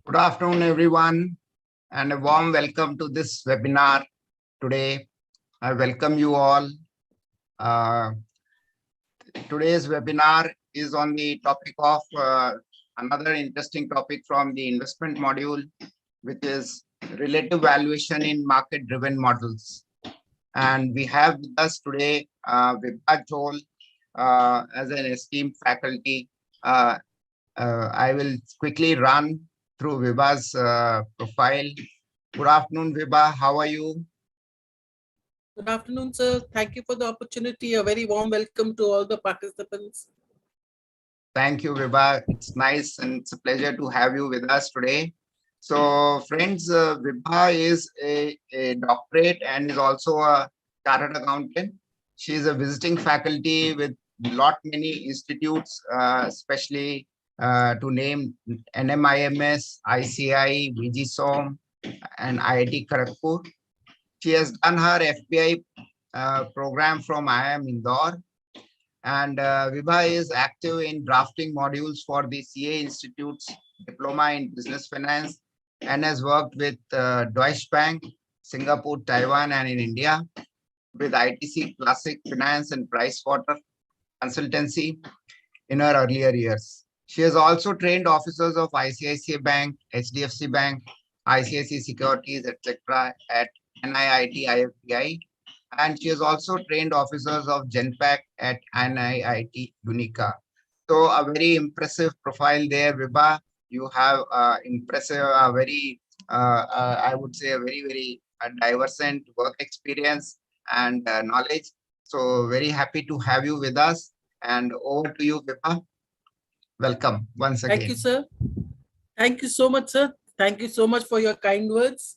Good afternoon, everyone, and a warm welcome to this webinar today. I welcome you all. Today's webinar is on the topic of another interesting topic from the investment module, which is relative valuation in market-driven models. And we have with us today Vibha Jhol as an esteemed faculty. I will quickly run through Vibha's profile. Good afternoon, Vibha. How are you? Good afternoon, sir. Thank you for the opportunity. A very warm welcome to all the participants. Thank you, Vibha. It's nice and it's a pleasure to have you with us today. So, friends, Vibha is a doctorate and is also a chartered accountant. She is a visiting faculty with many institutes, especially to name NMIMS, ICI, VGSOM, and IIT Kharagpur. She has done her FBI program from IIM Indore. And Vibha is active in drafting modules for the CA Institute's Diploma in Business Finance and has worked with Deutsche Bank, Singapore, Taiwan, and in India with ITC Classic Finance and Pricewater Consultancy in her earlier years. She has also trained officers of ICICI Bank, HDFC Bank, ICICI Securities, etc. at NIIT IFTI. And she has also trained officers of GenPac at NIIT Unica. So a very impressive profile there, Vibha. You have impressive, I would say, a very diverse work experience and knowledge. So very happy to have you with us. And over to you, Vibha. Welcome once again. Thank you, sir. Thank you so much, sir. Thank you so much for your kind words.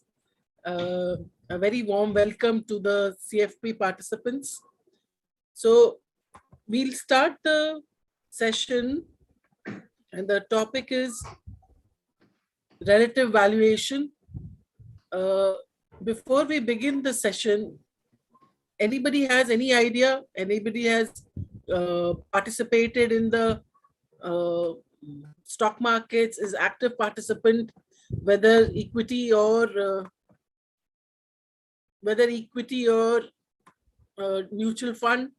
A very warm welcome to the CFP participants. So we'll start the session and the topic is relative valuation. Before we begin the session, anybody has any idea? Anybody has participated in the stock markets, is active participant, whether equity or mutual fund?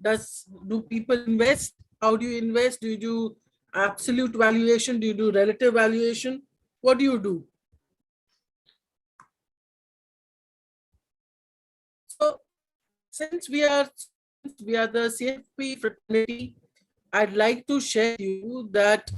Do people invest? How do you invest? Do you do absolute valuation? Do you do relative valuation? What do you do? So since we are the CFP fraternity, I'd like to share with you that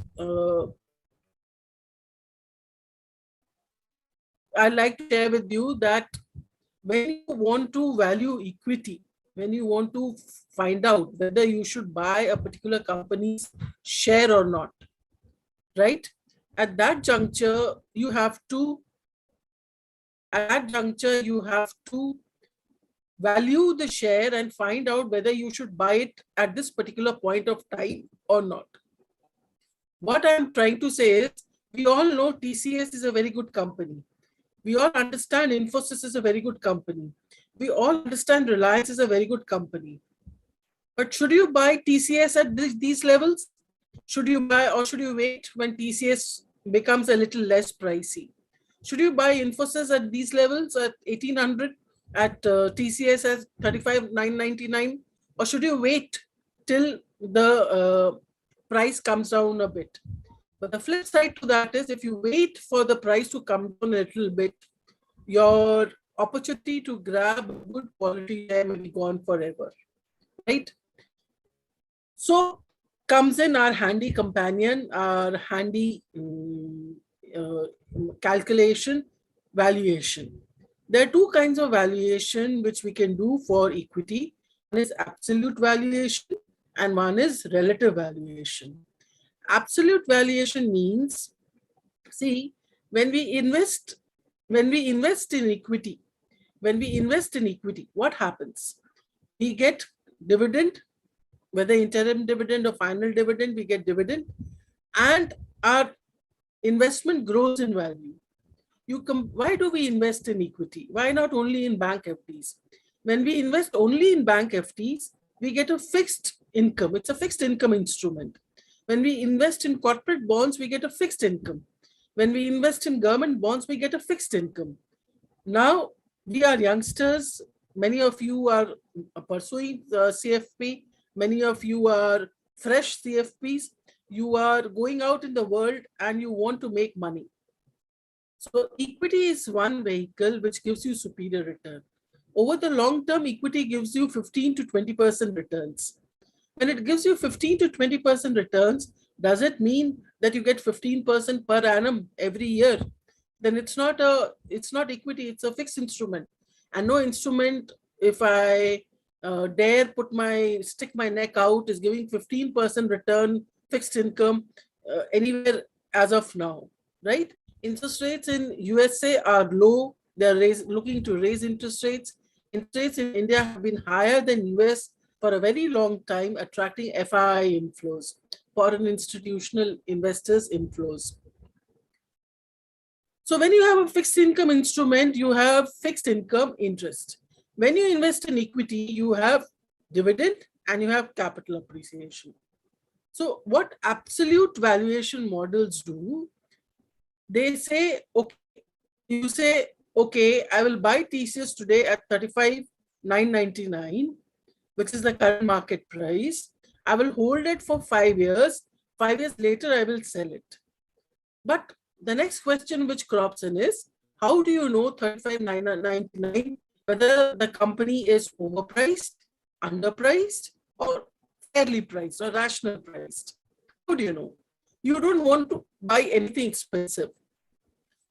when you want to value equity, when you want to find out whether you should buy a particular company's share or not, right? At that juncture, you have to value the share and find out whether you should buy it at this particular point of time or not. What I'm trying to say is, we all know TCS is a very good company. We all understand Infosys is a very good company. We all understand Reliance is a very good company. But should you buy TCS at these levels? Should you buy, or should you wait when TCS becomes a little less pricey? Should you buy Infosys at these levels at 1800, at TCS at 35,999? Or should you wait till the price comes down a bit? But the flip side to that is, if you wait for the price to come down a little bit, your opportunity to grab a good quality share will be gone forever, right? So comes in our handy companion, our handy calculation, valuation. There are two kinds of valuation which we can do for equity. One is absolute valuation and one is relative valuation. Absolute valuation means, see, when we invest in equity, what happens? We get dividend, whether interim dividend or final dividend, we get dividend, and our investment grows in value. Why do we invest in equity? Why not only in bank FDs? When we invest only in bank FDs, we get a fixed income. It's a fixed income instrument. When we invest in corporate bonds, we get a fixed income. When we invest in government bonds, we get a fixed income. Now, we are youngsters. Many of you are pursuing the CFP. Many of you are fresh CFPs. You are going out in the world and you want to make money. So, equity is one vehicle which gives you superior return. Over the long term, equity gives you 15 to 20% returns. When it gives you 15 to 20% returns, does it mean that you get 15% per annum every year? Then it's not equity, it's a fixed instrument. And no instrument, if I dare stick my neck out, is giving 15% return fixed income anywhere as of now, right? Interest rates in USA are low. Looking to raise interest rates. Interest rates in India have been higher than US for a very long time, attracting FII inflows, foreign institutional investors inflows. So when you have a fixed income instrument, you have fixed income interest. When you invest in equity, you have dividend and you have capital appreciation. So what absolute valuation models do, they say, okay, you say, okay, I will buy TCS today at 35,999, which is the current market price. I will hold it for 5 years. 5 years later, I will sell it. But the next question which crops in is, how do you know 35,999 whether the company is overpriced, underpriced, or fairly priced or rational priced? How do you know? You don't want to buy anything expensive.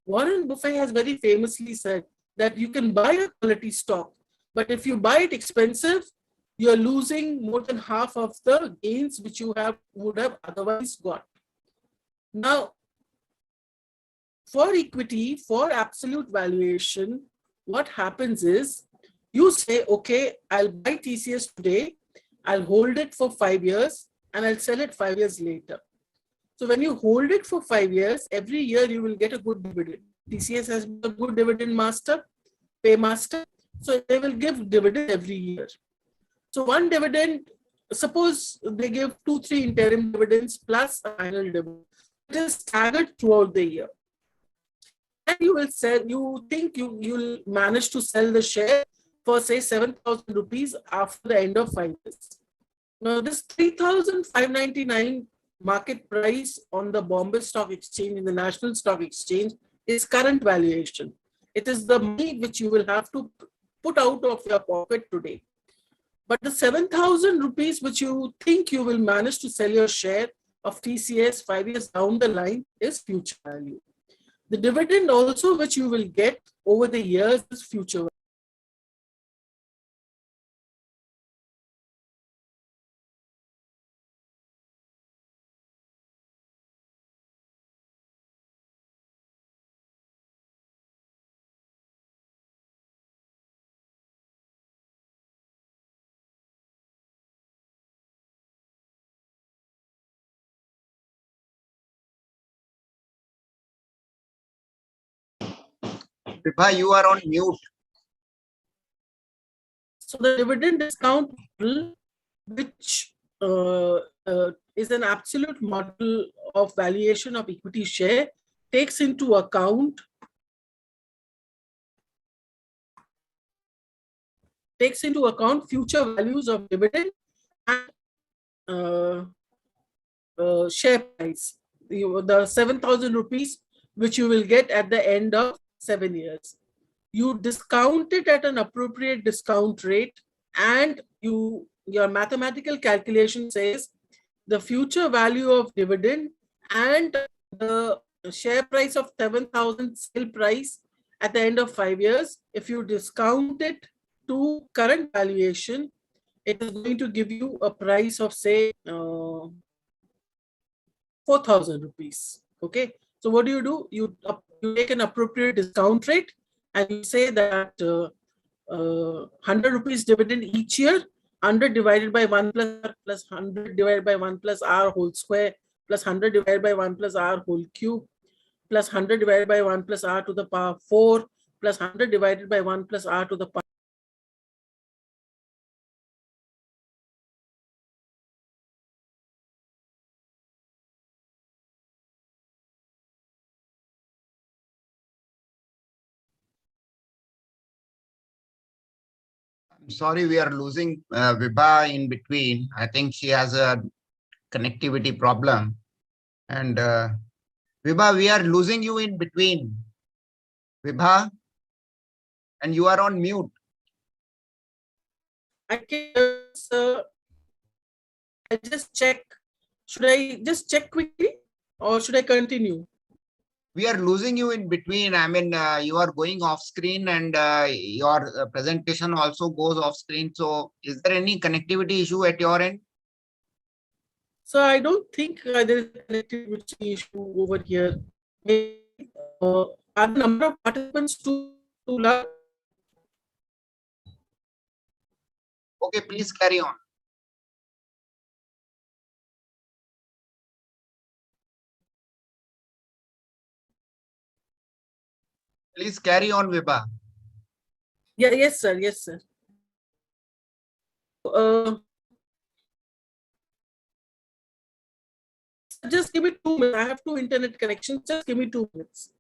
Warren Buffett has very famously said that you can buy a quality stock, but if you buy it expensive, you're losing more than half of the gains which you would have otherwise got. Now, for equity, for absolute valuation, what happens is you say, okay, I'll buy TCS today, I'll hold it for 5 years, and I'll sell it 5 years later. So when you hold it for 5 years, every year you will get a good dividend. TCS has been a good dividend master, paymaster. So they will give dividend every year. So one dividend, suppose they give 2, 3 interim dividends plus a final dividend. It is staggered throughout the year. And you will sell, you think you'll manage to sell the share for say 7,000 rupees after the end of 5 years. Now this 3,599 market price on the Bombay Stock Exchange, in the National Stock Exchange, is current valuation. It is the money which you will have to put out of your pocket today. But the 7,000 rupees which you think you will manage to sell your share of TCS 5 years down the line is future value. The dividend also which you will get over the years is future value. Vibha, you are on mute. So the dividend discount model, which is an absolute model of valuation of equity share, takes into account future values of dividend and share price. The 7,000 rupees which you will get at the end of 7 years. You discount it at an appropriate discount rate, and your mathematical calculation says the future value of dividend and the share price of 7,000 sale price at the end of 5 years, if you discount it to current valuation, it is going to give you a price of say 4,000 rupees. Okay. So what do? You take an appropriate discount rate and you say that 100 rupees dividend each year, 100 divided by 1 plus 100 divided by 1 plus r whole square plus 100 divided by 1 plus r whole cube plus 100 divided by 1 plus r to the power 4 plus 100 divided by 1 plus r to the power Sorry, we are losing Vibha in between. I think she has a connectivity problem. And Vibha, we are losing you in between. Vibha, and you are on mute. I can I just check. Should I just check quickly or should I continue? We are losing you in between. I mean, you are going off screen and your presentation also goes off screen. So is there any connectivity issue at your end? So I don't think there is a connectivity issue over here. Maybe, are the number of participants too large? Okay, please carry on. Please carry on, Vibha. Yeah, yes, sir. Yes, sir. Just give me 2 minutes. I have 2 internet connections. Just give me 2 minutes.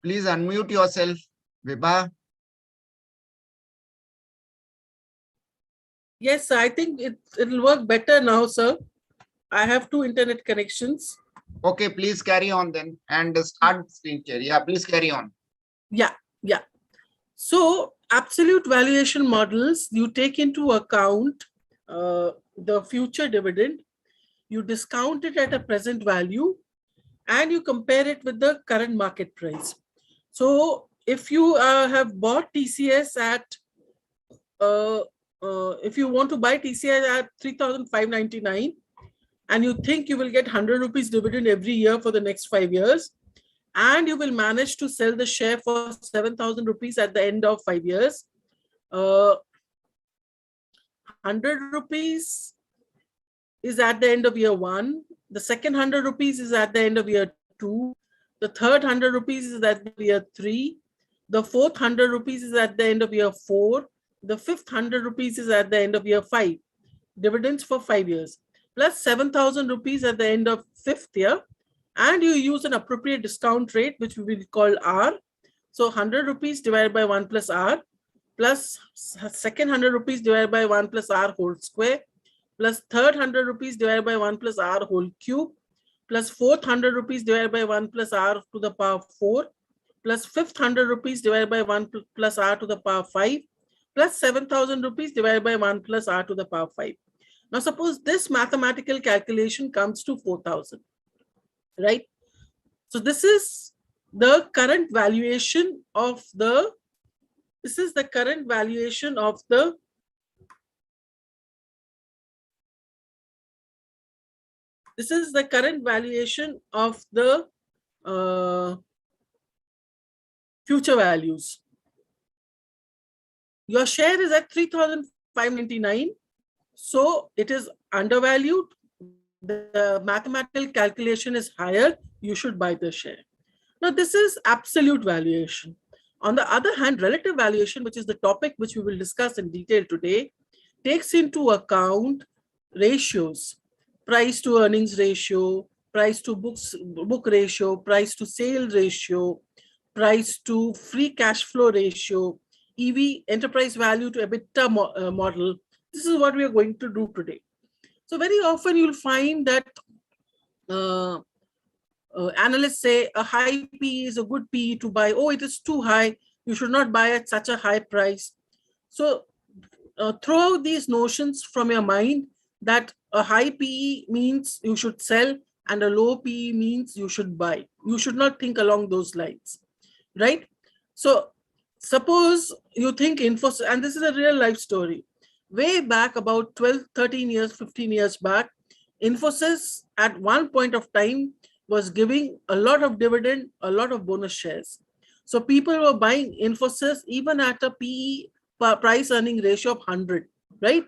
Please unmute yourself, Vibha. Yes, sir. I think it'll work better now, sir. I have 2 internet connections. Okay, please carry on then and start screen share. Yeah, please carry on. Yeah, yeah. So absolute valuation models, you take into account the future dividend, you discount it at a present value, and you compare it with the current market price. So if you have bought TCS at, if you want to buy TCS at 3,599 and you think you will get 100 rupees dividend every year for the next 5 years, and you will manage to sell the share for 7,000 rupees at the end of 5 years, 100 rupees is at the end of year 1, the second 100 rupees is at the end of year 2, the third 100 rupees is at the end of year 3, the fourth 100 rupees is at the end of year 4, the fifth 100 rupees is at the end of year 5, dividends for 5 years, plus 7,000 rupees at the end of 5th year, and you use an appropriate discount rate, which we will call R. So 100 rupees divided by 1 plus R, plus second 100 rupees divided by 1 plus R whole square, plus third 100 rupees divided by 1 plus R whole cube, plus fourth 100 rupees divided by 1 plus R to the power 4, plus fifth 100 rupees divided by 1 plus R to the power 5, plus 7,000 rupees divided by 1 plus R to the power 5. Now suppose this mathematical calculation comes to 4,000, right? So this is the current valuation of the, this is the current valuation of the future values. Your share is at 3,599, so it is undervalued. The mathematical calculation is higher. You should buy the share. Now, this is absolute valuation. On the other hand, relative valuation, which is the topic which we will discuss in detail today, takes into account ratios: price to earnings ratio, price to book ratio, price to sale ratio, price to free cash flow ratio, EV, enterprise value to EBITDA model. This is what we are going to do today. So very often you'll find that analysts say a high PE is a good PE to buy. Oh, it is too high. You should not buy at such a high price. So throw out these notions from your mind that a high PE means you should sell and a low PE means you should buy. You should not think along those lines, right? So suppose you think Infosys, and this is a real life story. Way back about 12, 13 years, 15 years back, Infosys at one point of time was giving a lot of dividend, a lot of bonus shares. So people were buying Infosys even at a PE, price earning ratio of 100, right?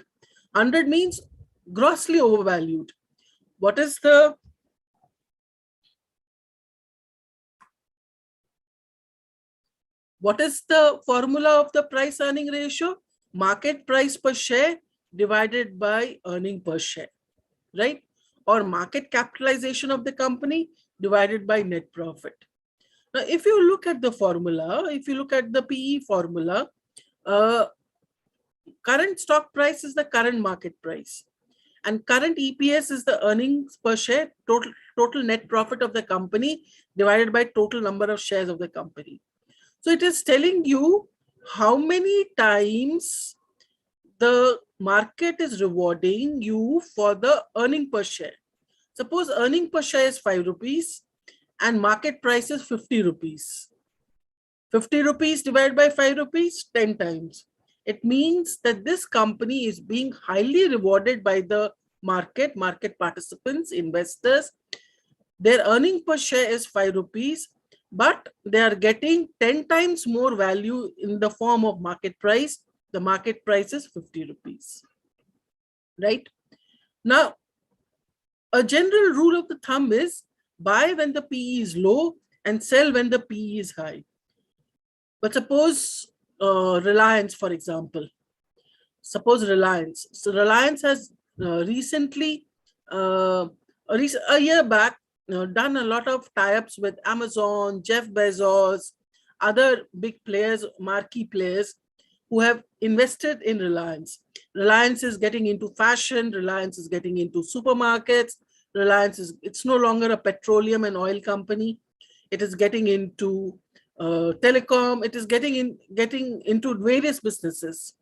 100 means grossly overvalued. What is the formula of the price earning ratio? Market price per share divided by earning per share, right? Or market capitalization of the company divided by net profit. Now, if you look at the formula, if you look at the PE formula, current stock price is the current market price, and current EPS is the earnings per share, total net profit of the company divided by total number of shares of the company. So it is telling you how many times the market is rewarding you for the earning per share. Suppose earning per share is 5 rupees and market price is 50 rupees. 50 rupees divided by 5 rupees, 10 times. It means that this company is being highly rewarded by the market participants, investors. Their earning per share is 5 rupees, but they are getting 10 times more value in the form of market price. The market price is 50 rupees, right? Now, a general rule of the thumb is buy when the PE is low and sell when the PE is high. But suppose Reliance, for example. Suppose Reliance. So Reliance has recently, a year back, done a lot of tie-ups with Amazon, Jeff Bezos, other big players, marquee players who have invested in Reliance. Reliance is getting into fashion. Reliance is getting into supermarkets. It's no longer a petroleum and oil company. It is getting into telecom. It is getting into various businesses.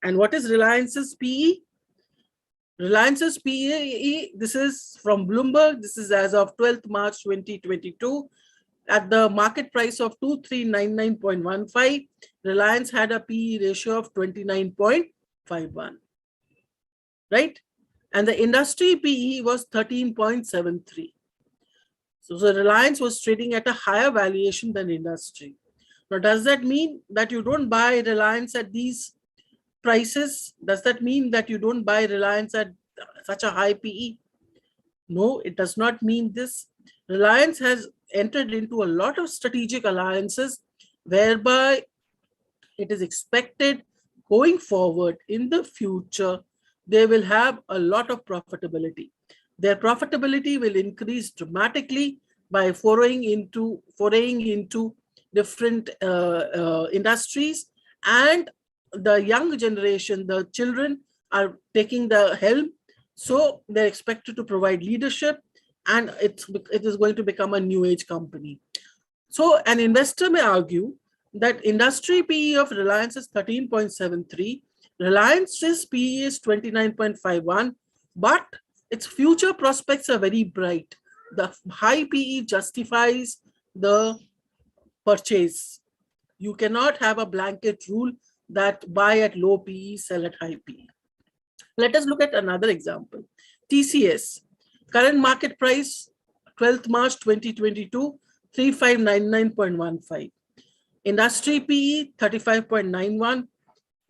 And what is Reliance's PE? Reliance's PE, this is from Bloomberg. This is as of 12th March 2022. At the market price of 2399.15, Reliance had a PE ratio of 29.51, right? And the industry PE was 13.73. So Reliance was trading at a higher valuation than industry. Now, does that mean that you don't buy Reliance at these prices? Does that mean that you don't buy Reliance at such a high PE? No, it does not mean this. Reliance has entered into a lot of strategic alliances whereby it is expected going forward in the future, they will have a lot of profitability. Their profitability will increase dramatically by foraying into different industries, and the young generation, the children, are taking the helm. So they're expected to provide leadership, and it is going to become a new age company. So an investor may argue that industry PE of Reliance is 13.73, Reliance's PE is 29.51, but its future prospects are very bright. The high PE justifies the purchase. You cannot have a blanket rule that buy at low PE, sell at high PE. Let us look at another example. TCS, current market price, 12th March 2022, 3599.15. Industry PE, 35.91.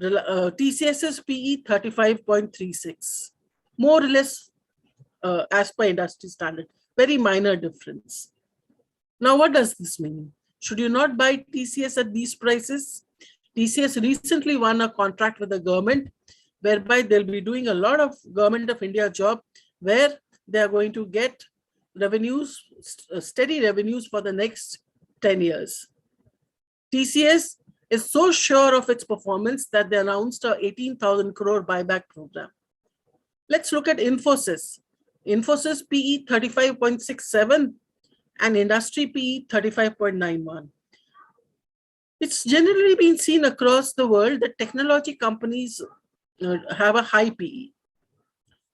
TCS's PE, 35.36. More or less as per industry standard. Very minor difference. Now, what does this mean? Should you not buy TCS at these prices? TCS recently won a contract with the government whereby they'll be doing a lot of Government of India job where they are going to get revenues, steady revenues for the next 10 years. TCS is so sure of its performance that they announced a 18,000 crore buyback program. Let's look at Infosys. Infosys PE 35.67 and industry PE 35.91. It's generally been seen across the world that technology companies have a high PE.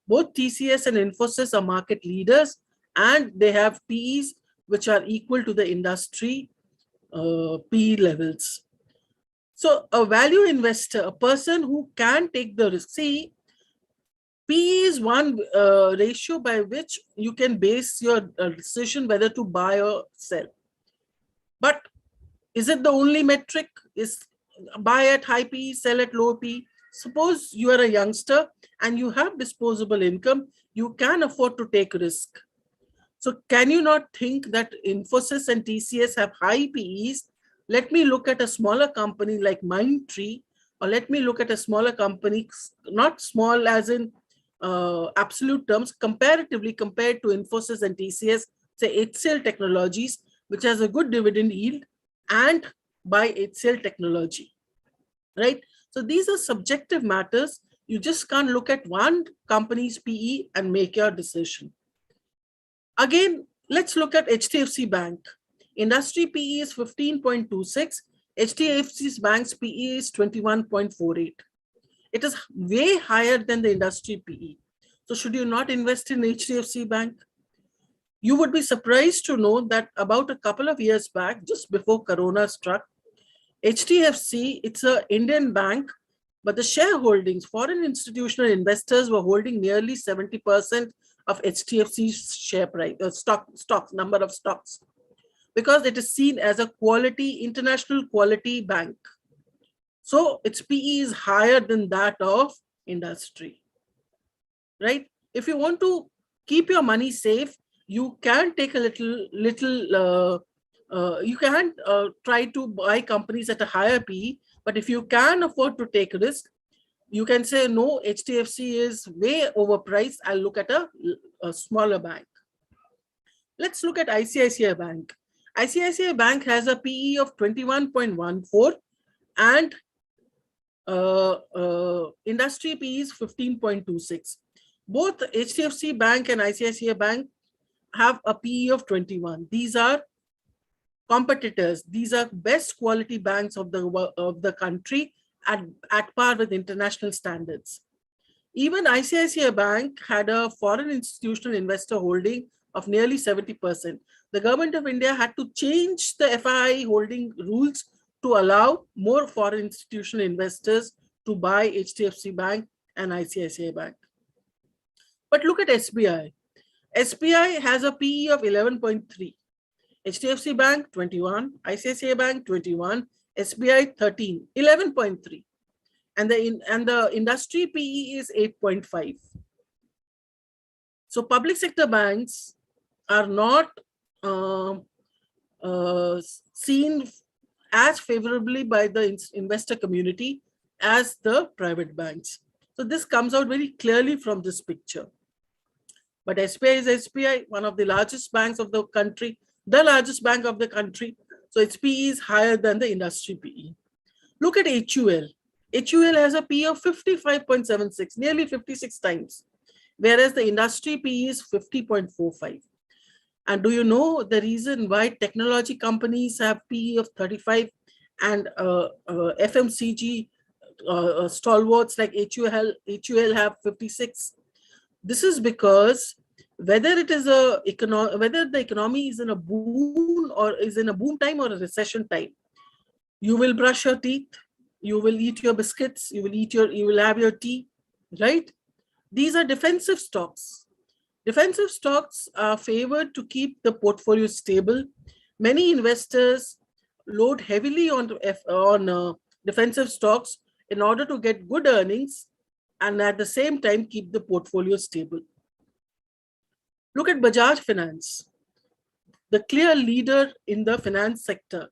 Both TCS and Infosys are market leaders, and they have PEs which are equal to the industry PE levels. So a value investor, a person who can take the risk, see, PE is one ratio by which you can base your decision whether to buy or sell. But is it the only metric? Is buy at high PE, sell at low PE? Suppose you are a youngster and you have disposable income, you can afford to take risk. So can you not think that Infosys and TCS have high PEs? Let me look at a smaller company like Mindtree, or let me look at a smaller company, not small as in absolute terms, comparatively compared to Infosys and TCS, say HCL Technologies, which has a good dividend yield, and buy HCL Technology, right? So these are subjective matters. You just can't look at one company's PE and make your decision. Again, let's look at HDFC Bank. Industry PE is 15.26. HDFC Bank's PE is 21.48. It is way higher than the industry PE. So should you not invest in HDFC Bank? You would be surprised to know that about a couple of years back, just before Corona struck, HDFC, it's an Indian bank, but the shareholdings, foreign institutional investors were holding nearly 70% of HDFC's share price, stocks, number of stocks, because it is seen as a quality, international quality bank. So its PE is higher than that of industry, right? If you want to keep your money safe, you can take a you can try to buy companies at a higher PE, but if you can afford to take risk, you can say, no, HDFC is way overpriced. I'll look at a smaller bank. Let's look at ICICI Bank. ICICI Bank has a PE of 21.14 and industry PE is 15.26. Both HDFC Bank and ICICI Bank have a PE of 21. These are competitors. These are best quality banks of the country at par with international standards. Even ICICI Bank had a foreign institutional investor holding of nearly 70%. The government of India had to change the FII holding rules to allow more foreign institutional investors to buy HDFC Bank and ICICI Bank. But look at SBI. SBI has a PE of 11.3. HDFC Bank 21, ICICI Bank 21, SBI 13, 11.3. And the industry PE is 8.5. So public sector banks are not seen as favorably by the investor community as the private banks. So this comes out very clearly from this picture. But SBI is SBI, one of the largest banks of the country, the largest bank of the country. So its PE is higher than the industry PE. Look at HUL. HUL has a PE of 55.76, nearly 56 times, whereas the industry PE is 50.45. And do you know the reason why technology companies have PE of 35 and FMCG stalwarts like HUL have 56? This is because whether the economy is in a boom or is in a boom time or a recession time, you will brush your teeth, you will eat your biscuits, you will have your tea, right? These are defensive stocks. Defensive stocks are favored to keep the portfolio stable. Many investors load heavily on defensive stocks in order to get good earnings and at the same time keep the portfolio stable. Look at Bajaj Finance, the clear leader in the finance sector.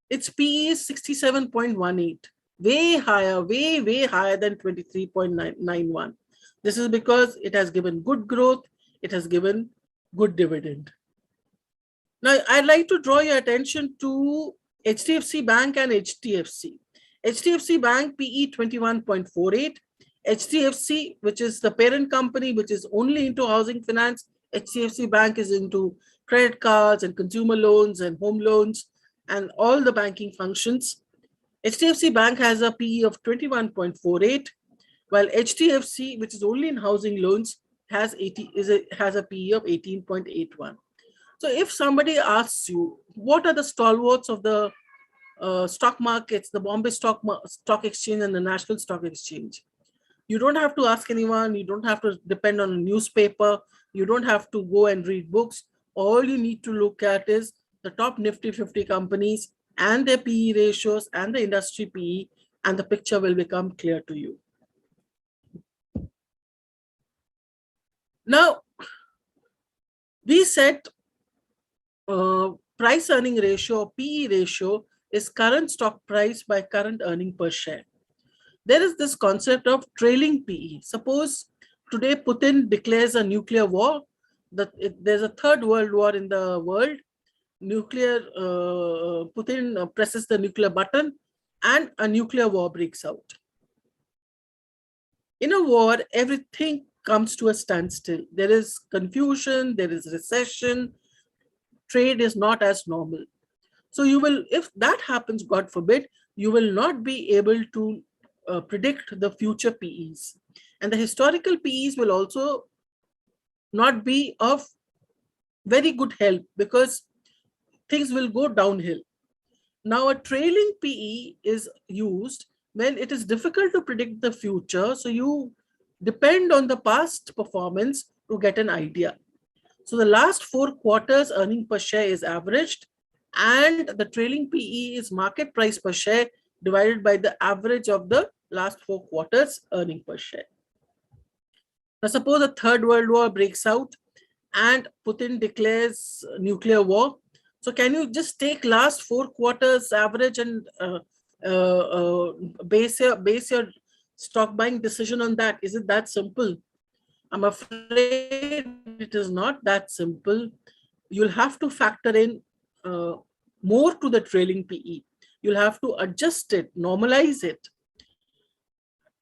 Its PE is 67.18, way higher, way higher than 23.91. This is because it has given good growth, it has given good dividend. Now, I'd like to draw your attention to HDFC Bank and HDFC. HDFC Bank PE 21.48. HDFC, which is the parent company, which is only into housing finance. HDFC Bank is into credit cards and consumer loans and home loans and all the banking functions. HDFC Bank has a PE of 21.48, while HDFC, which is only in housing loans, has a PE of 18.81. So if somebody asks you, what are the stalwarts of the stock markets, the Bombay Stock Exchange and the National Stock Exchange? You don't have to ask anyone. You don't have to depend on a newspaper. You don't have to go and read books. All you need to look at is the top Nifty 50 companies and their PE ratios and the industry PE, and the picture will become clear to you. Now, we set price earning ratio, PE ratio, is current stock price by current earning per share. There is this concept of trailing PE. Suppose today Putin declares a nuclear war, there's a third world war in the world. Putin presses the nuclear button and a nuclear war breaks out. In a war, everything comes to a standstill. There is confusion, there is recession, trade is not as normal. So you will, if that happens, God forbid, you will not be able to predict the future PEs. And the historical PEs will also not be of very good help because things will go downhill. Now, a trailing PE is used when it is difficult to predict the future. So you depend on the past performance to get an idea. So the last 4 quarters earning per share is averaged, and the trailing PE is market price per share divided by the average of the last 4 quarters earning per share. Now, suppose a third world war breaks out and Putin declares nuclear war. So can you just take last 4 quarters average and base your stock buying decision on that? Is it that simple? I'm afraid it is not that simple. You'll have to factor in more to the trailing PE. You'll have to adjust it, normalize it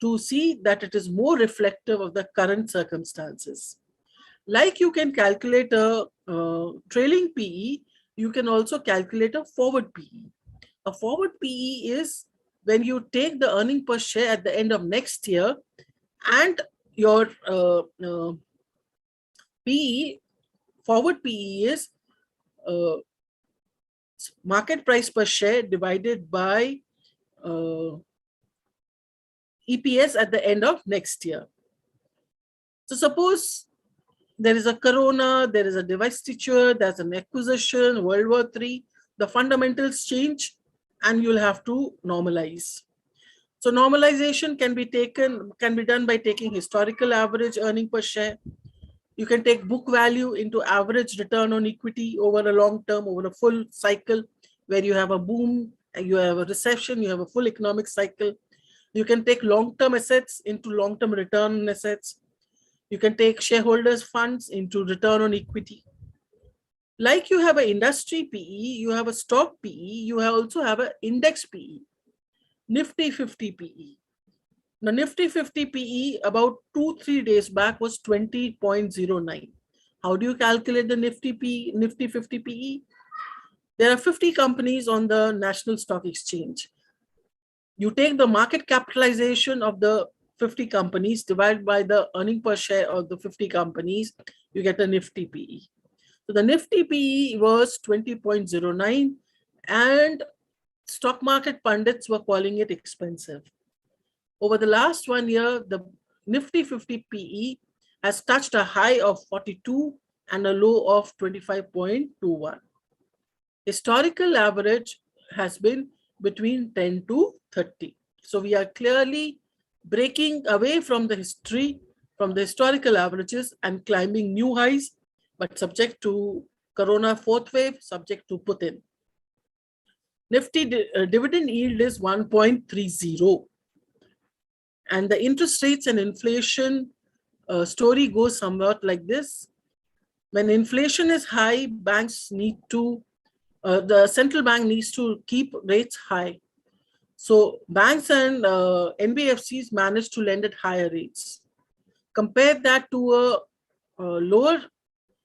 to see that it is more reflective of the current circumstances. Like you can calculate a trailing PE, you can also calculate a forward PE. A forward PE is when you take the earning per share at the end of next year and your PE, forward PE is market price per share divided by EPS at the end of next year. So suppose there is a corona, there is a divestiture, there's an acquisition, World War III, the fundamentals change and you'll have to normalize. So normalization can be done by taking historical average earning per share. You can take book value into average return on equity over a long term, over a full cycle, where you have a boom, you have a recession, you have a full economic cycle. You can take long-term assets into long-term return on assets. You can take shareholders' funds into return on equity. Like you have an industry PE, you have a stock PE, you also have an index PE, Nifty 50 PE. The Nifty 50 PE about 2-3 days back was 20.09. How do you calculate the Nifty 50 PE? There are 50 companies on the National Stock Exchange. You take the market capitalization of the 50 companies divided by the earning per share of the 50 companies, you get a Nifty PE. So the Nifty PE was 20.09 and stock market pundits were calling it expensive. Over the last 1 year, the Nifty 50 PE has touched a high of 42 and a low of 25.21. Historical average has been between 10 to 30. So we are clearly breaking away from the historical averages and climbing new highs, but subject to Corona fourth wave, subject to Putin. Nifty dividend yield is 1.30. And the interest rates and inflation story goes somewhat like this. When inflation is high, banks need to, the central bank needs to keep rates high. So banks and NBFCs manage to lend at higher rates. Compare that to a lower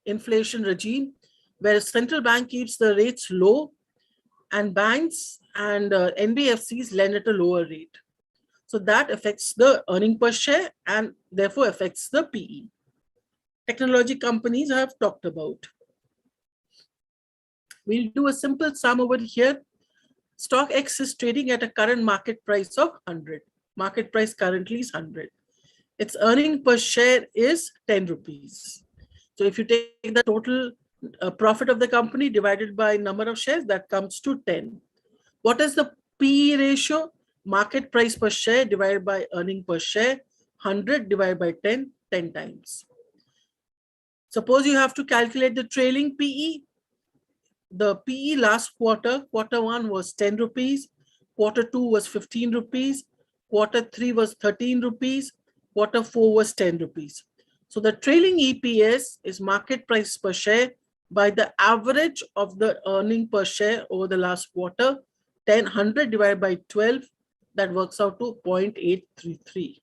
inflation regime where central bank keeps the rates low and banks and NBFCs lend at a lower rate. So that affects the earning per share and therefore affects the PE. Technology companies I have talked about. We'll do a simple sum over here. Stock X is trading at a current market price of 100. Market price currently is 100. its earning per share is 10 rupees. So if you take the total profit of the company divided by number of shares, that comes to 10. What is the PE ratio? Market price per share divided by earning per share, 100 divided by 10, 10 times. Suppose you have to calculate the trailing PE. The PE last quarter one was 10 rupees, quarter two was 15 rupees, quarter three was 13 rupees, quarter four was 10 rupees. So the trailing EPS is market price per share by the average of the earning per share over the last quarter, 100 divided by 12, that works out to 0.833.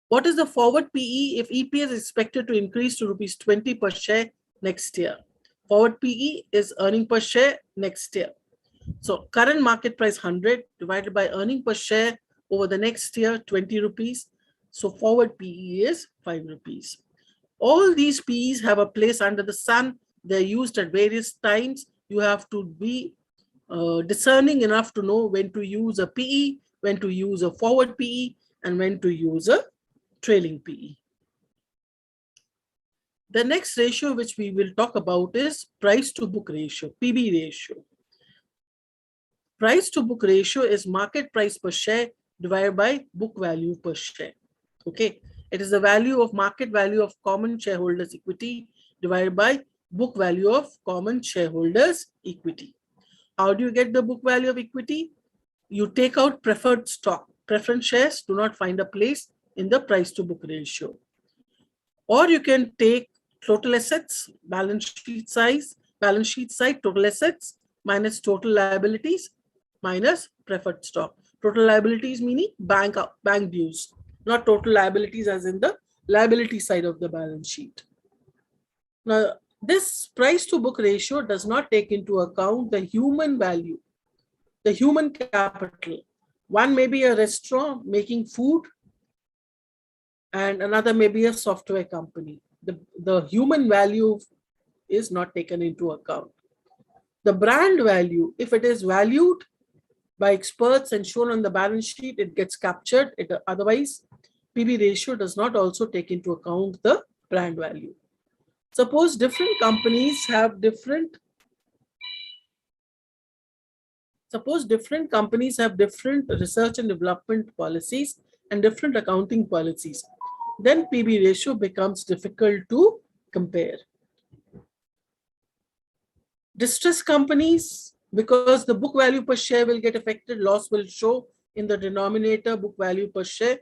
What is the forward PE if EPS is expected to increase to rupees 20 per share next year? Forward PE is earning per share next year. So current market price 100 divided by earning per share over the next year 20 rupees. So forward PE is 5 rupees. All these PEs have a place under the sun. They're used at various times. You have to be discerning enough to know when to use a PE, when to use a forward PE, and when to use a trailing PE. The next ratio which we will talk about is price to book ratio, PB ratio. Price to book ratio is market price per share divided by book value per share. Okay, it is the value of market value of common shareholders equity divided by book value of common shareholders equity. How do you get the book value of equity? You take out preferred stock. Preference shares do not find a place in the price to book ratio. Or you can take total assets, balance sheet side, total assets minus total liabilities minus preferred stock. Total liabilities meaning bank dues, not total liabilities as in the liability side of the balance sheet. Now, this price to book ratio does not take into account the human value, the human capital. One may be a restaurant making food, and another may be a software company. The human value is not taken into account. The brand value, if it is valued by experts and shown on the balance sheet, it gets captured. Otherwise, PB ratio does not also take into account the brand value. Suppose different companies have different research and development policies and different accounting policies. Then PB ratio becomes difficult to compare. Distressed companies, because the book value per share will get affected, loss will show in the denominator, book value per share.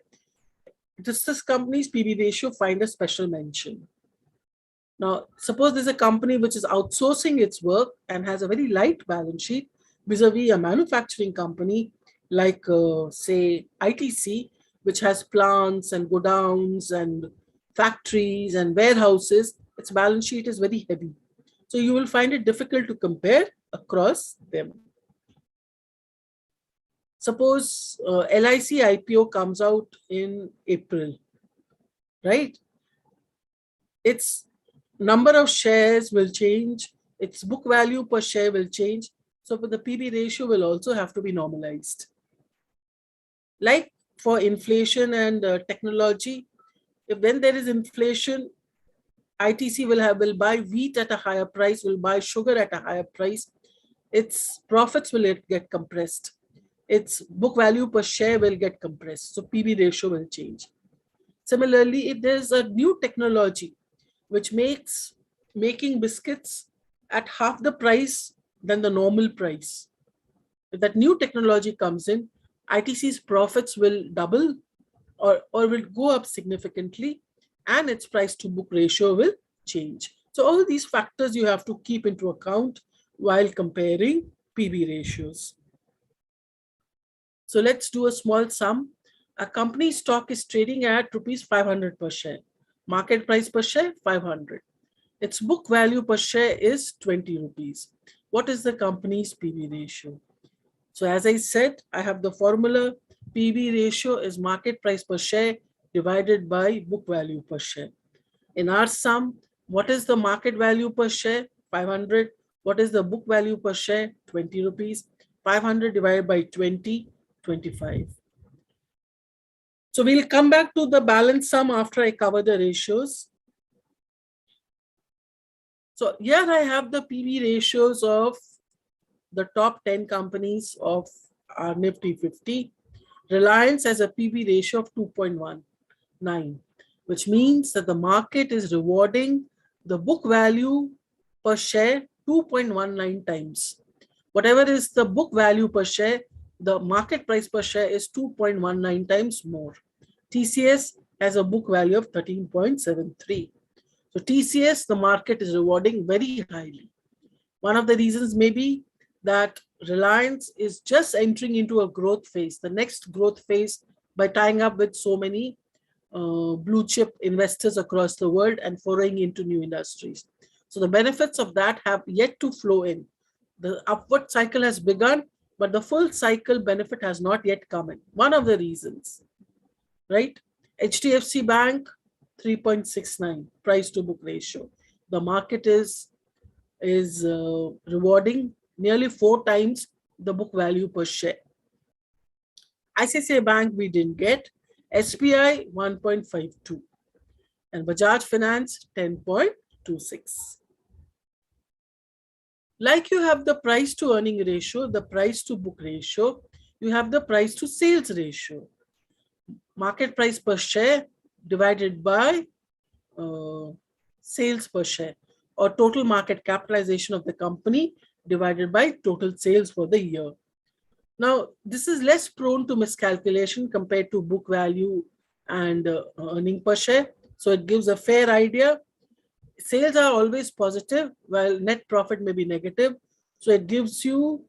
Distressed companies, PB ratio find a special mention. Now, suppose there's a company which is outsourcing its work and has a very light balance sheet vis-a-vis a manufacturing company like, say, ITC, which has plants and godowns and factories and warehouses. Its balance sheet is very heavy. So you will find it difficult to compare across them. Suppose LIC IPO comes out in April, right? Its number of shares will change. Its book value per share will change. So the PB ratio will also have to be normalized. Like for inflation and technology, if when there is inflation, ITC will buy wheat at a higher price, will buy sugar at a higher price. Its profits will get compressed. Its book value per share will get compressed. So PB ratio will change. Similarly, if there's a new technology which makes making biscuits at half the price than the normal price, if that new technology comes in, ITC's profits will double or will go up significantly, and its price to book ratio will change. So all these factors you have to keep into account while comparing PB ratios. So let's do a small sum. A company stock is trading at rupees 500 per share. Market price per share 500. Its book value per share is 20 rupees. What is the company's PB ratio? So as I said, I have the formula. PB ratio is market price per share divided by book value per share. In our sum, what is the market value per share? 500. What is the book value per share? 20 rupees. 500 divided by 20, 25. So we'll come back to the balance sum after I cover the ratios. So here I have the PB ratios of the top 10 companies of our Nifty 50. Reliance has a PB ratio of 2.19, which means that the market is rewarding the book value per share 2.19 times. Whatever is the book value per share, the market price per share is 2.19 times more. TCS has a book value of 13.73. So TCS, the market is rewarding very highly. One of the reasons may be that Reliance is just entering into a growth phase, the next growth phase, by tying up with so many blue chip investors across the world and foraying into new industries. So the benefits of that have yet to flow in. The upward cycle has begun, but the full cycle benefit has not yet come in. One of the reasons, right? HDFC Bank, 3.69 price to book ratio. The market is rewarding nearly 4 times the book value per share. ICICI Bank we didn't get, SBI 1.52, and Bajaj Finance 10.26. Like you have the price to earning ratio, the price to book ratio, you have the price to sales ratio. Market price per share divided by sales per share, or total market capitalization of the company divided by total sales for the year. Now, this is less prone to miscalculation compared to book value and earning per share. So it gives a fair idea. Sales are always positive, while net profit may be negative. So it gives you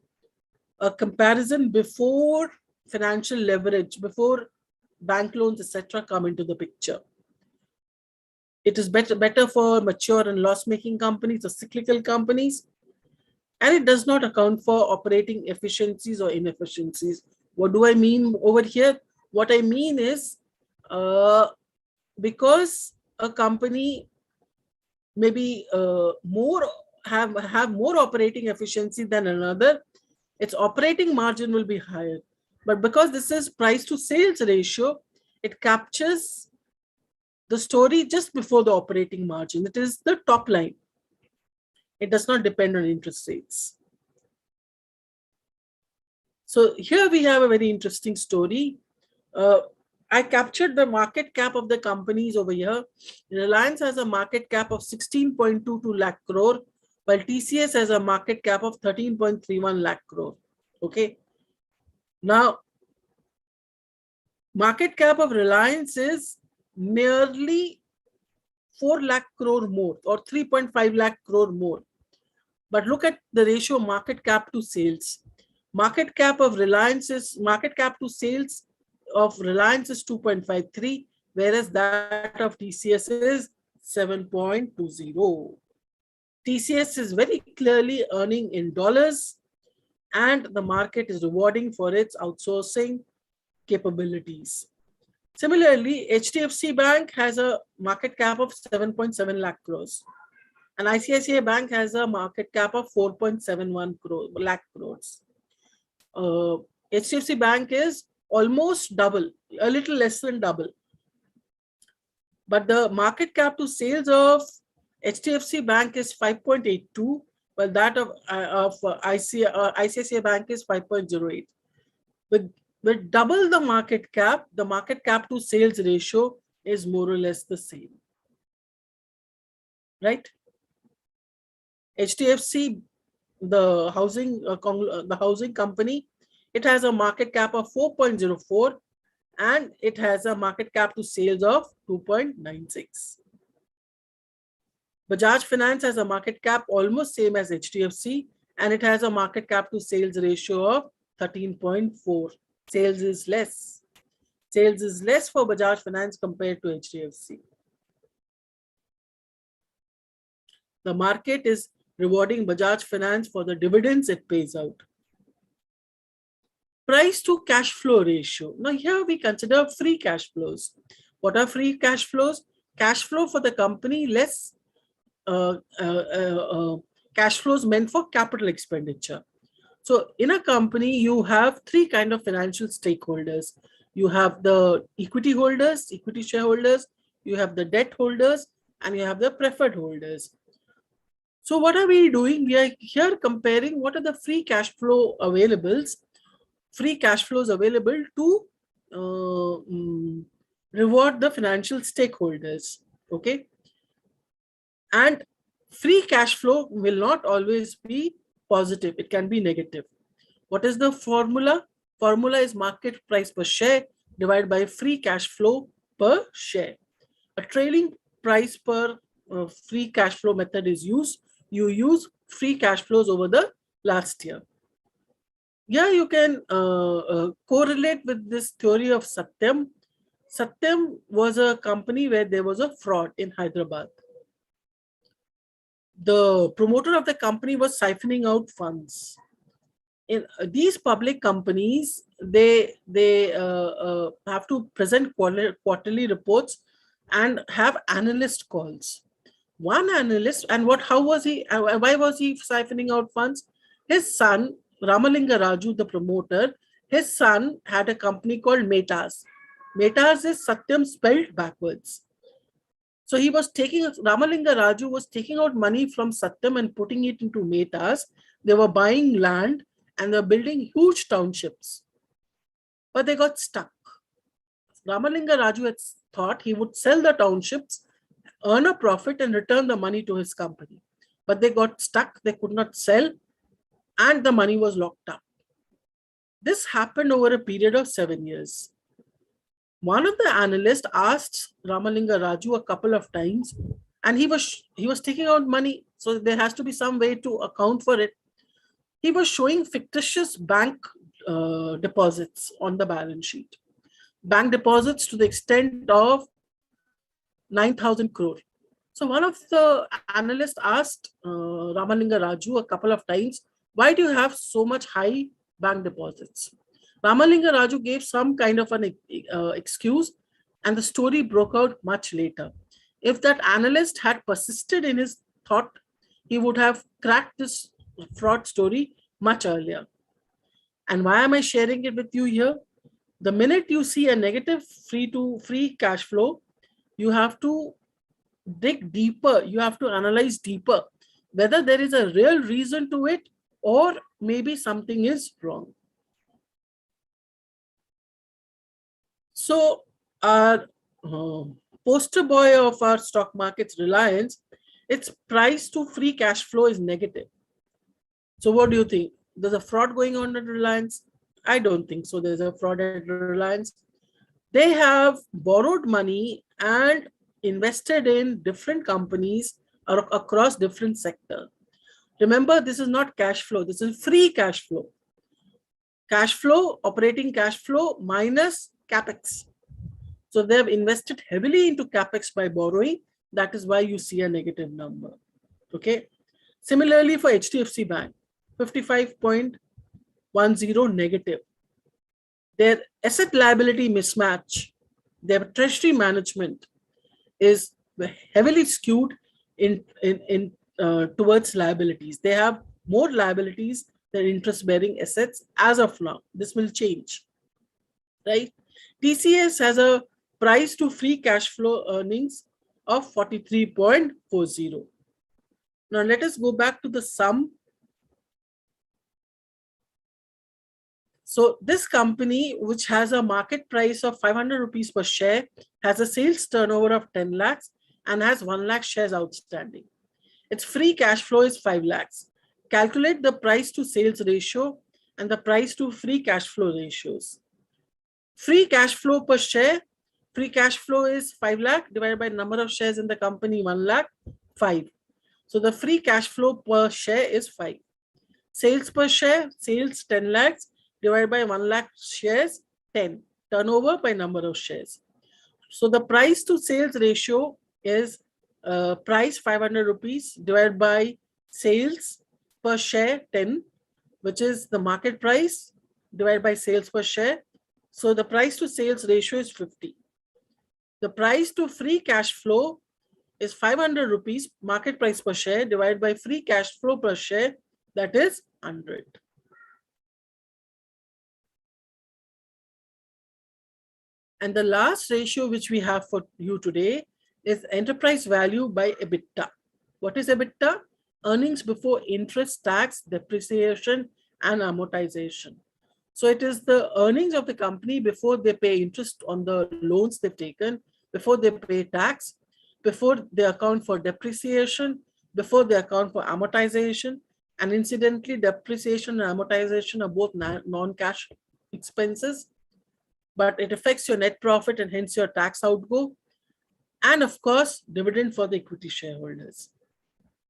a comparison before financial leverage, before bank loans, etc., come into the picture. It is better for mature and loss-making companies or cyclical companies. And it does not account for operating efficiencies or inefficiencies. What do I mean over here? What I mean is, because a company maybe have more operating efficiency than another, its operating margin will be higher. But because this is price to sales ratio, it captures the story just before the operating margin. It is the top line. It does not depend on interest rates. So here we have a very interesting story. I captured the market cap of the companies over here. Reliance has a market cap of 16.22 lakh crore, while TCS has a market cap of 13.31 lakh crore. Okay. Now, market cap of Reliance is nearly 4 lakh crore more, or 3.5 lakh crore more. But look at the ratio market cap to sales. Market cap of Reliance is, market cap to sales of Reliance is 2.53, whereas that of TCS is 7.20. TCS is very clearly earning in dollars, and the market is rewarding for its outsourcing capabilities. Similarly, HDFC Bank has a market cap of 7.7 lakh crores, and ICICI Bank has a market cap of 4.71 lakh crores. HDFC Bank is almost double, a little less than double. But the market cap to sales of HDFC Bank is 5.82, while that of ICICI Bank is 5.08. With double the market cap to sales ratio is more or less the same. Right? HDFC, the housing company, it has a market cap of 4.04 and it has a market cap to sales of 2.96. Bajaj Finance has a market cap almost same as HDFC, and it has a market cap to sales ratio of 13.4. Sales is less. Sales is less for Bajaj Finance compared to HDFC. The market is rewarding Bajaj Finance for the dividends it pays out. Price to cash flow ratio. Now here we consider free cash flows. What are free cash flows? Cash flow for the company less cash flows meant for capital expenditure. So in a company, you have three kinds of financial stakeholders. You have the equity holders, equity shareholders, you have the debt holders, and you have the preferred holders. So what are we doing? We are here comparing what are the free cash flow free cash flows available to reward the financial stakeholders. Okay. And free cash flow will not always be positive. It can be negative. What is the formula? Formula is market price per share divided by free cash flow per share. A trailing price per free cash flow method is used. You use free cash flows over the last year. Yeah, you can correlate with this theory of Satyam. Satyam was a company where there was a fraud in Hyderabad. The promoter of the company was siphoning out funds. In these public companies, they have to present quarterly reports and have analyst calls. One analyst, and how was he? Why was he siphoning out funds? His son, Ramalinga Raju, the promoter, his son had a company called Metas. Metas is Satyam spelled backwards. So he was Ramalinga Raju was taking out money from Satyam and putting it into Metas. They were buying land and they're building huge townships. But they got stuck. Ramalinga Raju had thought he would sell the townships, earn a profit, and return the money to his company. But they got stuck, they could not sell, and the money was locked up. This happened over a period of 7 years. One of the analysts asked Ramalinga Raju a couple of times, and he was taking out money, so there has to be some way to account for it. He was showing fictitious bank deposits on the balance sheet. Bank deposits to the extent of 9,000 crore. So one of the analysts asked Ramalinga Raju a couple of times, why do you have so much high bank deposits? Ramalinga Raju gave some kind of an excuse, and the story broke out much later. If that analyst had persisted in his thought, he would have cracked this fraud story much earlier. And why am I sharing it with you here? The minute you see a negative free cash flow, you have to dig deeper. You have to analyze deeper whether there is a real reason to it or maybe something is wrong. So our poster boy of our stock markets, Reliance, its price to free cash flow is negative. So what do you think? There's a fraud going on at Reliance? I don't think so. There's a fraud at Reliance. They have borrowed money and invested in different companies across different sectors. Remember, this is not cash flow. This is free cash flow. Cash flow, operating cash flow minus capex. So they have invested heavily into capex by borrowing. That is why you see a negative number. Okay. Similarly for HDFC Bank, 55.10 negative. Their asset liability mismatch, their treasury management is heavily skewed towards liabilities. They have more liabilities than interest-bearing assets as of now. This will change, right? TCS has a price to free cash flow earnings of 43.40. Now let us go back to the sum. So this company, which has a market price of 500 rupees per share, has a sales turnover of 10 lakhs and has 1 lakh shares outstanding. Its free cash flow is 5 lakhs. Calculate the price to sales ratio and the price to free cash flow ratios. Free cash flow per share, free cash flow is 5 lakh divided by number of shares in the company, 1 lakh, 5. So the free cash flow per share is 5. Sales per share, sales 10 lakhs divided by 1 lakh shares, 10. Turnover by number of shares. So the price to sales ratio is price 500 rupees divided by sales per share 10, which is the market price divided by sales per share. So the price to sales ratio is 50. The price to free cash flow is 500 rupees market price per share divided by free cash flow per share, that is 100. And the last ratio which we have for you today is enterprise value by EBITDA. What is EBITDA? Earnings before interest, tax, depreciation, and amortization. So it is the earnings of the company before they pay interest on the loans they've taken, before they pay tax, before they account for depreciation, before they account for amortization. And incidentally, depreciation and amortization are both non-cash expenses, but it affects your net profit and hence your tax outgo. And of course, dividend for the equity shareholders.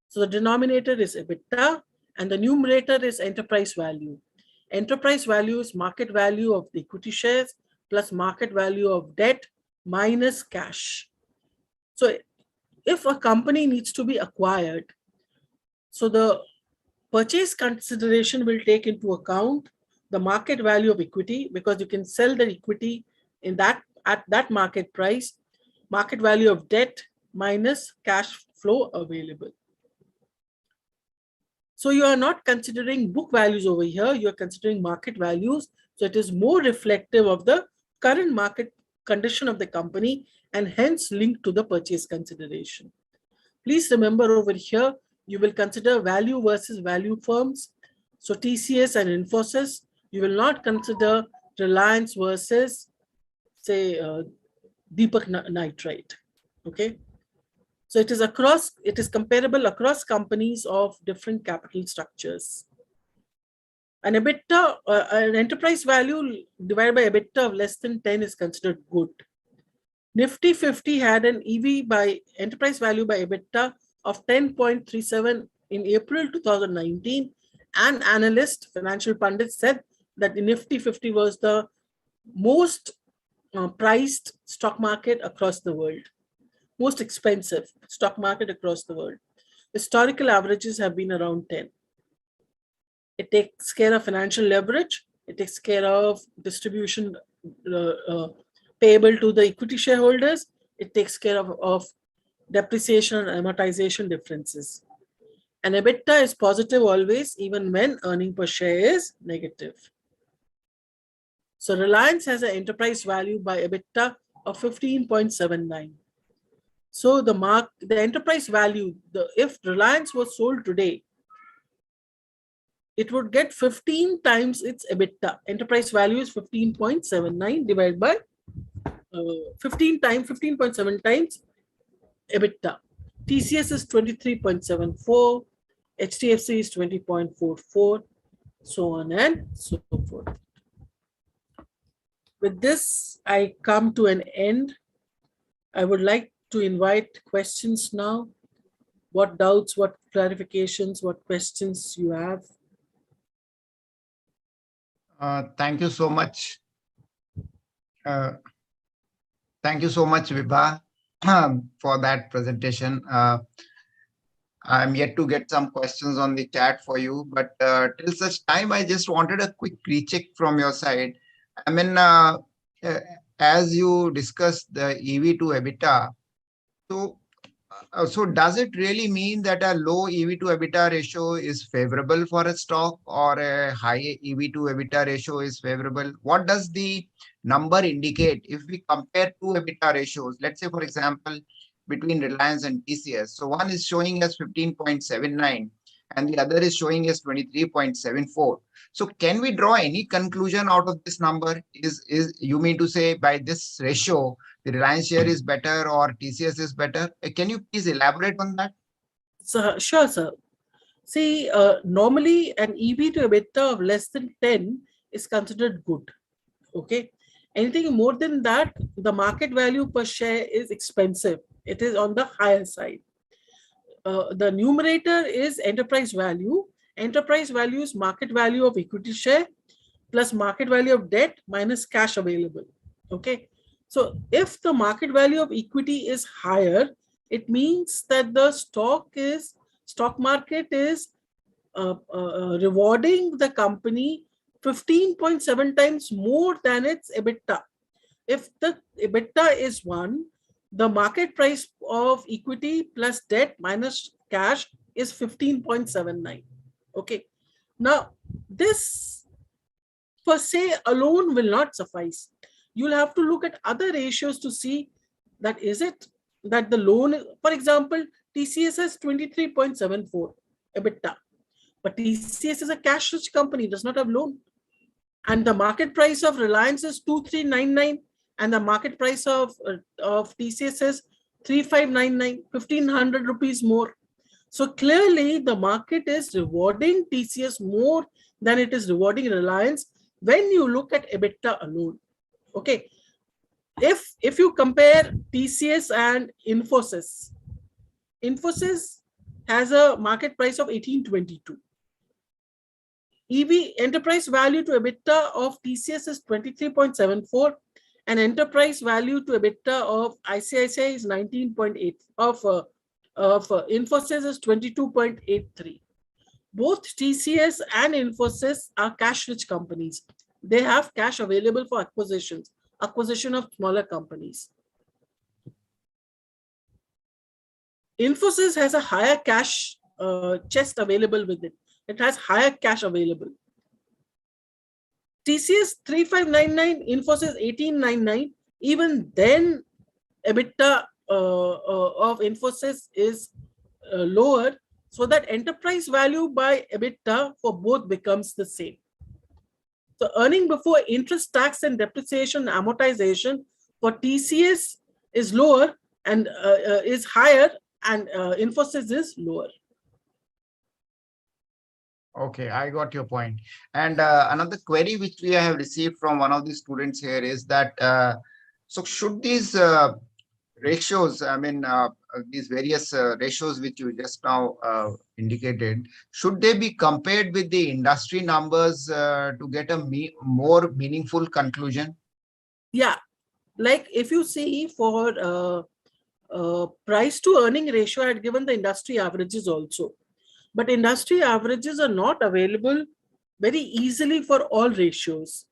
So the denominator is EBITDA and the numerator is enterprise value. Enterprise value is market value of the equity shares plus market value of debt minus cash. So if a company needs to be acquired, so the purchase consideration will take into account the market value of equity, because you can sell the equity in that at that market price, market value of debt minus cash flow available. So you are not considering book values over here, you are considering market values. So it is more reflective of the current market condition of the company and hence linked to the purchase consideration. Please remember over here, you will consider value versus value firms. So TCS and Infosys, you will not consider Reliance versus, say, Deepak Nitrite. Okay. So it is comparable across companies of different capital structures. An EBITDA, an enterprise value divided by EBITDA of less than 10 is considered good. Nifty 50 had an EV by enterprise value by EBITDA of 10.37 in April 2019. And analyst, financial pundits said that the Nifty 50 was the most priced stock market across the world. Most expensive stock market across the world. Historical averages have been around 10. It takes care of financial leverage. It takes care of distribution payable to the equity shareholders. It takes care of depreciation and amortization differences. And EBITDA is positive always, even when earning per share is negative. So Reliance has an enterprise value by EBITDA of 15.79. So the enterprise value, if Reliance was sold today, it would get 15 times its EBITDA. Enterprise value is 15.79 divided by 15.7 times EBITDA. TCS is 23.74, HDFC is 20.44, so on and so forth. With this, I come to an end. I would like to invite questions now. What doubts, what clarifications, what questions you have? Thank you so much. Thank you so much, Vibha, for that presentation. I'm yet to get some questions on the chat for you, but till such time, I just wanted a quick recheck from your side. I mean, as you discussed the EV to EBITDA, so does it really mean that a low EV to EBITDA ratio is favorable for a stock or a high EV to EBITDA ratio is favorable? What does the number indicate if we compare two EBITDA ratios? Let's say, for example, between Reliance and TCS. So one is showing as 15.79 and the other is showing as 23.74. So can we draw any conclusion out of this number? Is you mean to say by this ratio, the Reliance share is better or TCS is better? Can you please elaborate on that? So, sure, sir. See, normally an EV to EBITDA of less than 10 is considered good. Okay. Anything more than that, the market value per share is expensive. It is on the higher side. The numerator is enterprise value. Enterprise value is market value of equity share plus market value of debt minus cash available. Okay. So if the market value of equity is higher, it means that the stock market is rewarding the company 15.7 times more than its EBITDA. If the EBITDA is 1, the market price of equity plus debt minus cash is 15.79. Okay. Now, this per se alone will not suffice. you'll have to look at other ratios to see that is it that the loan, for example, TCS has 23.74 EBITDA, but TCS is a cash rich company, does not have loan. And the market price of Reliance is 2399, and the market price of TCS is 3599, 1500 rupees more. So clearly the market is rewarding TCS more than it is rewarding Reliance when you look at EBITDA alone. Okay. If you compare TCS and Infosys has a market price of 1822. EV, enterprise value to EBITDA of TCS is 23.74, and enterprise value to EBITDA of ICICI is 19.8, of Infosys is 22.83. Both TCS and Infosys are cash rich companies. They have cash available for acquisition of smaller companies. Infosys has a higher cash chest available with it. It has higher cash available. TCS 3599, Infosys 1899. Even then, EBITDA of Infosys is lower, so that enterprise value by EBITDA for both becomes the same. So earning before interest, tax, and depreciation, amortization for TCS is lower and is higher, and Infosys is lower. Okay, I got your point. And another query which we have received from one of the students here is that, so should these ratios, I mean, these various ratios which you just now indicated, should they be compared with the industry numbers to get a more meaningful conclusion? Yeah, like if you see for price to earning ratio, I had given the industry averages also. But industry averages are not available very easily for all ratios.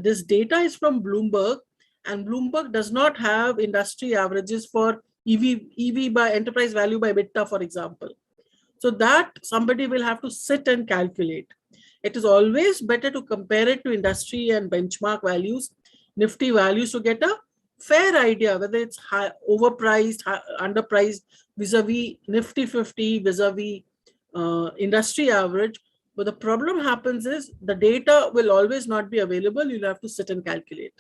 This data is from Bloomberg, and Bloomberg does not have industry averages for EV by enterprise value by EBITDA, for example. So that somebody will have to sit and calculate. It is always better to compare it to industry and benchmark values, Nifty values, to get a fair idea whether it's high, overpriced, underpriced, vis-a-vis Nifty 50, vis-a-vis industry average. But the problem happens is the data will always not be available. You'll have to sit and calculate.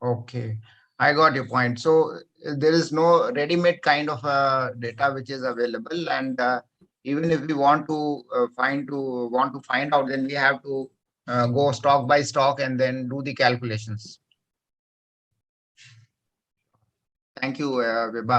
Okay, I got your point. So there is no ready-made kind of data which is available, and even if we want to find out, then we have to go stock by stock and then do the calculations. Thank you, Vibha.